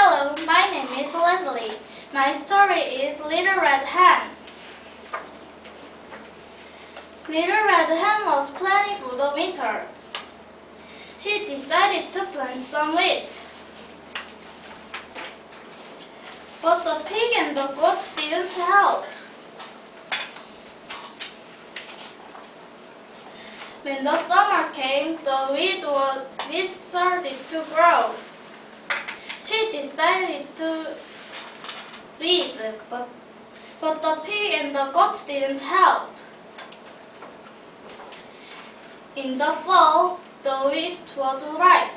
Hello, my name is Leslie. My story is Little Red Hen. Little Red Hen was planning for the winter. She decided to plant some wheat. But the pig and the goat didn't help. When the summer came, the wheat started to grow. She decided to weed, but the pig and the goat didn't help. In the fall, the wheat was ripe.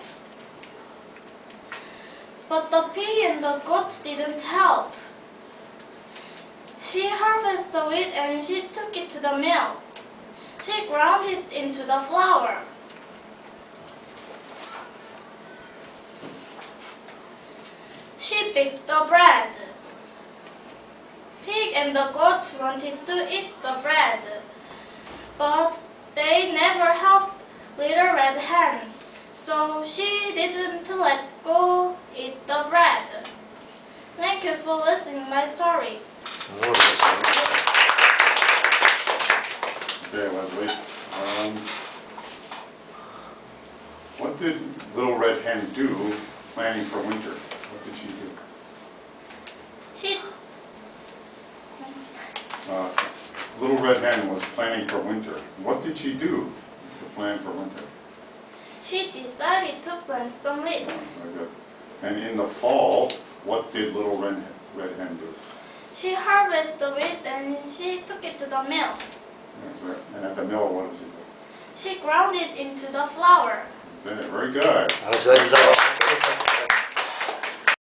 But the pig and the goat didn't help. She harvested the wheat and she took it to the mill. She ground it into the flour. She baked the bread. Pig and the goat wanted to eat the bread, but they never helped Little Red Hen, so she didn't let go eat the bread. Thank you for listening to my story. Okay, Leslie. What did Little Red Hen do planning for winter? What did she do? Little Red Hen was planning for winter. What did she do to plan for winter? She decided to plant some wheat. Very good. And in the fall, what did Little Red Hen do? She harvested the wheat and she took it to the mill. And at the mill, what did she do? She ground it into the flour. Very good. That was